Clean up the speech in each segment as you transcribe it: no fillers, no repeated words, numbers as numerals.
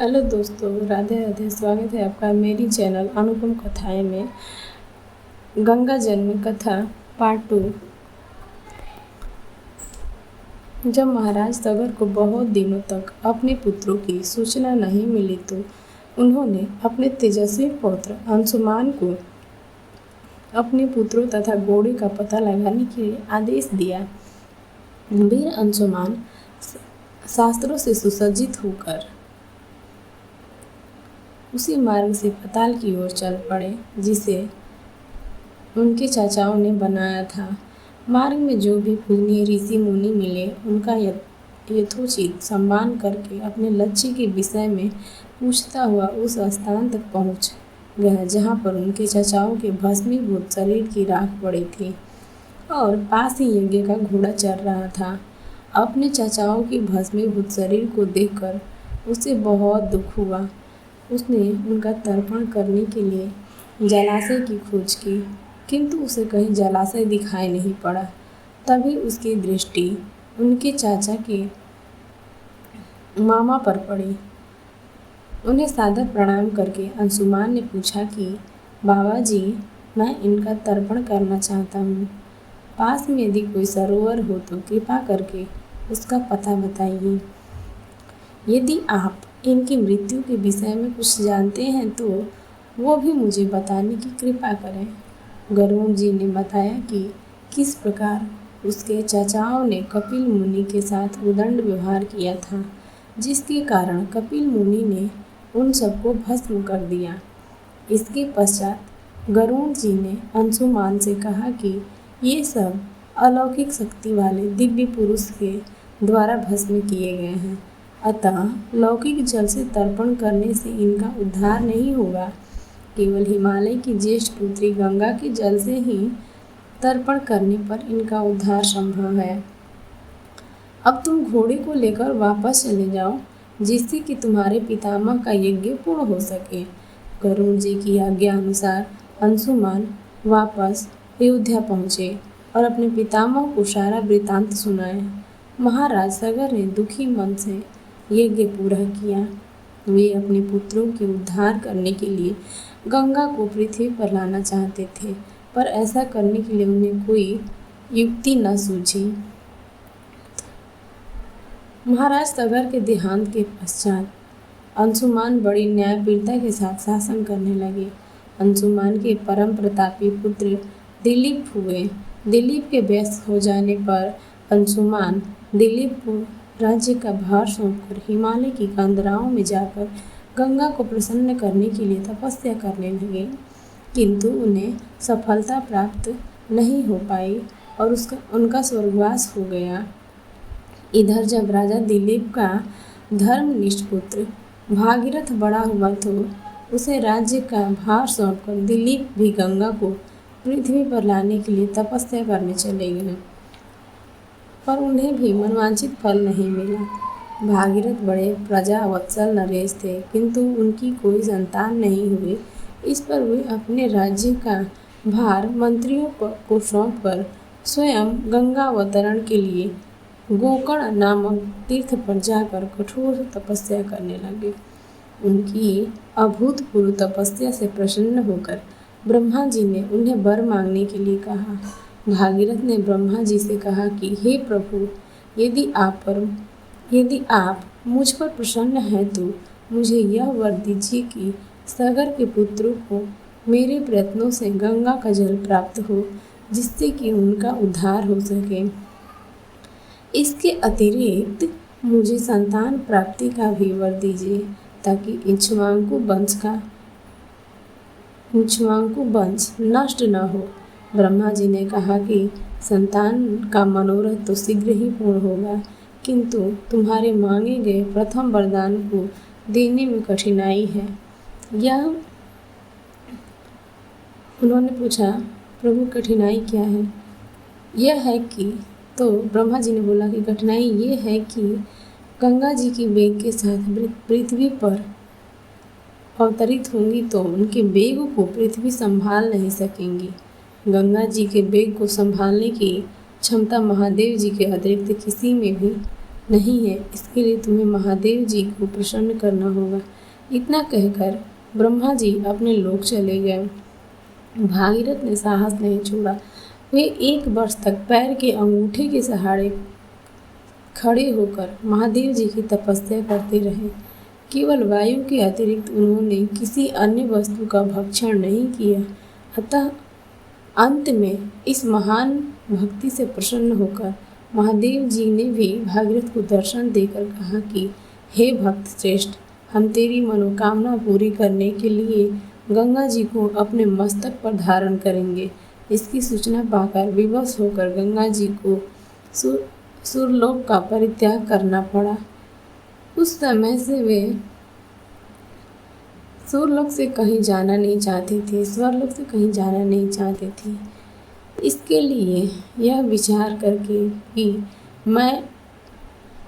Hello दोस्तों, राधे राधे। स्वागत है आपका मेरी चैनल अनुपम कथाएं में। गंगा जन्म कथा पार्ट 2। जब महाराज सगर को बहुत दिनों तक अपने पुत्रों की सूचना नहीं मिली तो उन्होंने अपने तेजस्वी पौत्र अंशुमान को अपने पुत्रों तथा घोड़े का पता लगाने के लिए आदेश दिया। वीर अंशुमान शास्त्रों से सुसज्जित होकर उसी मार्ग से पाताल की ओर चल पड़े जिसे उनके चाचाओं ने बनाया था। मार्ग में जो भी पूजनीय ऋषि मुनि मिले उनका यथोचित सम्मान करके अपने लक्ष्य के विषय में पूछता हुआ उस स्थान तक पहुंच गया जहां पर उनके चाचाओं के भस्मीभूत शरीर की राख पड़ी थी और पास ही यज्ञ का घोड़ा चल रहा था। अपने चाचाओं की भस्मीभूत शरीर को देखकर उसे बहुत दुख हुआ। उसने उनका तर्पण करने के लिए जलाशय की खोज की, किंतु उसे कहीं जलाशय दिखाई नहीं पड़ा। तभी उसकी दृष्टि उनके चाचा के मामा पर पड़ी। उन्हें सादर प्रणाम करके अंशुमान ने पूछा कि बाबा जी, मैं इनका तर्पण करना चाहता हूँ। पास में यदि कोई सरोवर हो तो कृपा करके उसका पता बताइए। यदि आप इनकी मृत्यु के विषय में कुछ जानते हैं तो वो भी मुझे बताने की कृपा करें। गरुड़ जी ने बताया कि किस प्रकार उसके चाचाओं ने कपिल मुनि के साथ उदंड व्यवहार किया था, जिसके कारण कपिल मुनि ने उन सबको भस्म कर दिया। इसके पश्चात गरुड़ जी ने अंशुमान से कहा कि ये सब अलौकिक शक्ति वाले दिव्य पुरुष के द्वारा भस्म किए गए हैं, अतः लौकिक जल से तर्पण करने से इनका उद्धार नहीं होगा। केवल हिमालय की ज्येष्ठ पुत्री गंगा के जल से ही तर्पण करने पर इनका उद्धार संभव है। अब तुम घोड़े को लेकर वापस चले जाओ, जिससे कि तुम्हारे पितामह का यज्ञ पूर्ण हो सके। गरुड़ जी की आज्ञा अनुसार अंशुमान वापस अयोध्या पहुँचे और अपने पितामह को सारा वृतांत सुनाया। महाराज सगर ने दुखी मन से यज्ञ पूरा किया। वे अपने पुत्रों के उद्धार करने के लिए गंगा को पृथ्वी पर लाना चाहते थे, पर ऐसा करने के लिए उन्हें कोई युक्ति न सूझी। महाराज सगर के देहांत के पश्चात अंशुमान बड़ी न्यायप्रियता के साथ शासन करने लगे। अंशुमान के परम प्रतापी पुत्र दिलीप हुए। दिलीप के व्यस्त हो जाने पर अंशुमान दिलीप को राज्य का भार सौंपकर हिमालय की कंदराओं में जाकर गंगा को प्रसन्न करने के लिए तपस्या करने लगे, किंतु उन्हें सफलता प्राप्त नहीं हो पाई और उनका स्वर्गवास हो गया। इधर जब राजा दिलीप का धर्मनिष्ठ पुत्र भागीरथ बड़ा हुआ तो उसे राज्य का भार सौंपकर दिलीप भी गंगा को पृथ्वी पर लाने के लिए तपस्या करने चले गए, पर उन्हें भी मनवांछित फल नहीं मिला। भागीरथ बड़े प्रजावत्सल नरेश थे, किंतु उनकी कोई संतान नहीं हुई। इस पर वे अपने राज्य का भार मंत्रियों को सौंपकर स्वयं गंगा अवतरण के लिए गोकर्ण नामक तीर्थ पर जाकर कठोर तपस्या करने लगे। उनकी अभूतपूर्व तपस्या से प्रसन्न होकर ब्रह्मा जी ने उन्हें वर मांगने के लिए कहा। भागीरथ ने ब्रह्मा जी से कहा कि हे प्रभु, यदि आप मुझ पर प्रसन्न हैं तो मुझे यह वर दीजिए कि सगर के पुत्रों को मेरे प्रयत्नों से गंगा का जल प्राप्त हो, जिससे कि उनका उद्धार हो सके। इसके अतिरिक्त मुझे संतान प्राप्ति का भी वर दीजिए, ताकि इक्ष्वाकु वंश नष्ट न हो। ब्रह्मा जी ने कहा कि संतान का मनोरथ तो शीघ्र ही पूर्ण होगा, किंतु तुम्हारे मांगे गए प्रथम वरदान को देने में कठिनाई है। यह उन्होंने पूछा, प्रभु कठिनाई क्या है? यह है कि तो ब्रह्मा जी ने बोला कि कठिनाई ये है कि गंगा जी की वेग के साथ पृथ्वी पर अवतरित होंगी तो उनके वेग को पृथ्वी संभाल नहीं सकेंगी। गंगा जी के वेग को संभालने की क्षमता महादेव जी के अतिरिक्त किसी में भी नहीं है, इसके लिए तुम्हें महादेव जी को प्रसन्न करना होगा। इतना कहकर ब्रह्मा जी अपने लोक चले गए। भागीरथ ने साहस नहीं छोड़ा। वे 1 वर्ष तक पैर के अंगूठे के सहारे खड़े होकर महादेव जी की तपस्या करते रहे। केवल वायु के अतिरिक्त उन्होंने किसी अन्य वस्तु का भक्षण नहीं किया। अतः अंत में इस महान भक्ति से प्रसन्न होकर महादेव जी ने भी भागीरथ को दर्शन देकर कहा कि हे भक्त श्रेष्ठ, हम तेरी मनोकामना पूरी करने के लिए गंगा जी को अपने मस्तक पर धारण करेंगे। इसकी सूचना पाकर विवश होकर गंगा जी को सुरलोक का परित्याग करना पड़ा। उस समय से वे सुरलोक से कहीं जाना नहीं चाहती थी, स्वर्लोक से कहीं जाना नहीं चाहती थी। इसके लिए यह विचार करके कि मैं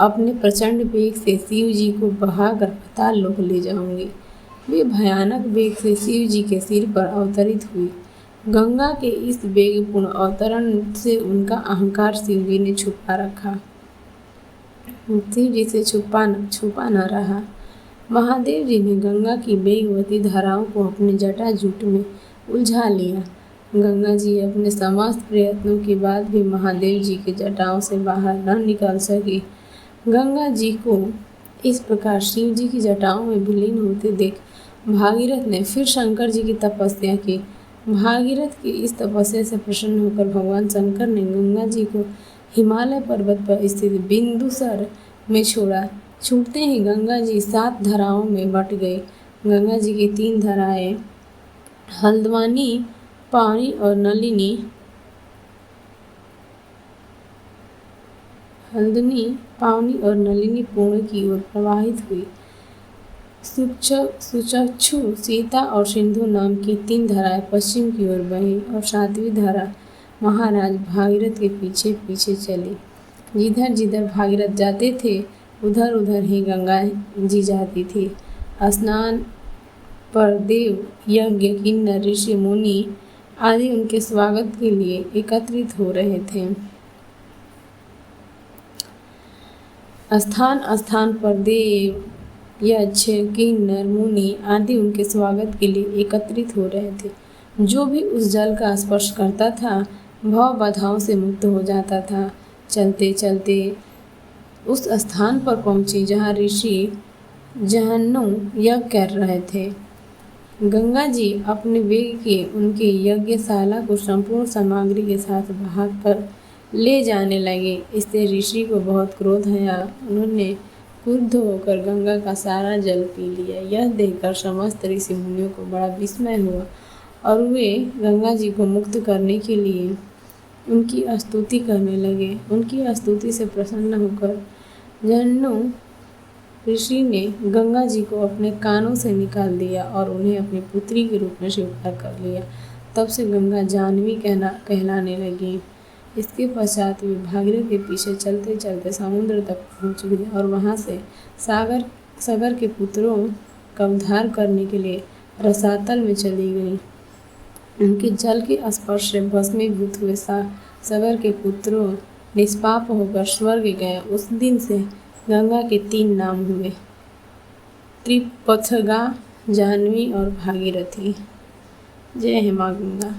अपने प्रचंड वेग से शिव जी को बहाकर पाताल लोक ले जाऊंगी, वे भयानक वेग से शिव जी के सिर पर अवतरित हुई। गंगा के इस वेगपूर्ण अवतरण से उनका अहंकार शिव जी ने छुपा रखा, शिव जी से छुपा न रहा। महादेव जी ने गंगा की वेगवती धाराओं को अपने जटाजूट में उलझा लिया। गंगा जी अपने समस्त प्रयत्नों के बाद भी महादेव जी के जटाओं से बाहर न निकल सकी। गंगा जी को इस प्रकार शिव जी की जटाओं में विलीन होते देख भागीरथ ने फिर शंकर जी की तपस्या की। भागीरथ की इस तपस्या से प्रसन्न होकर भगवान शंकर ने गंगा जी को हिमालय पर्वत पर स्थित बिंदुसर में छोड़ा। छूटते ही गंगा जी 7 धाराओं में बट गई। गंगा जी की 3 धाराएं हल्द्वानी, पावनी और नलिनी पूर्ण की ओर प्रवाहित हुई। सुचक्षु, सीता और सिंधु नाम की 3 धाराएं पश्चिम की ओर बही और 7वीं धारा महाराज भागीरथ के पीछे पीछे चली। जिधर जिधर भागीरथ जाते थे उधर उधर ही गंगा जी जाती थी। स्नान पर देव, यज्ञ, किन्नर, ऋषि, मुनि आदि उनके स्वागत के लिए एकत्रित हो रहे थे। स्थान स्थान पर देव, यक्ष, किन्नर, मुनि आदि उनके स्वागत के लिए एकत्रित हो रहे थे। जो भी उस जल का स्पर्श करता था भव बाधाओं से मुक्त हो जाता था। चलते चलते उस स्थान पर पहुंची जहाँ ऋषि जहन्नुम यज्ञ कर रहे थे। गंगा जी अपने वेग के उनके यज्ञशाला को संपूर्ण सामग्री के साथ भाग कर ले जाने लगे। इससे ऋषि को बहुत क्रोध आया। उन्होंने क्रुद्ध होकर गंगा का सारा जल पी लिया। यह देखकर समस्त ऋषि मुनियों को बड़ा विस्मय हुआ और वे गंगा जी को मुक्त करने के लिए उनकी स्तुति करने लगे। उनकी स्तुति से प्रसन्न होकर जहन्नुम ऋषि ने गंगा जी को अपने कानों से निकाल दिया और उन्हें अपनी पुत्री के रूप में स्वीकार कर लिया। तब से गंगा जाह्नवी कहलाने लगी। इसके पश्चात वे भागीरथ के पीछे चलते चलते समुद्र तक पहुँच गई और वहाँ से सागर के पुत्रों का उद्धार करने के लिए रसातल में चली गई। उनके जल के स्पर्श से भस्मीभूत हुए सागर के पुत्रों निष्पाप होकर स्वर्ग गए। उस दिन से गंगा के 3 नाम हुए, त्रिपथगा, जाह्नवी और भागीरथी। जय हे माँ गंगा।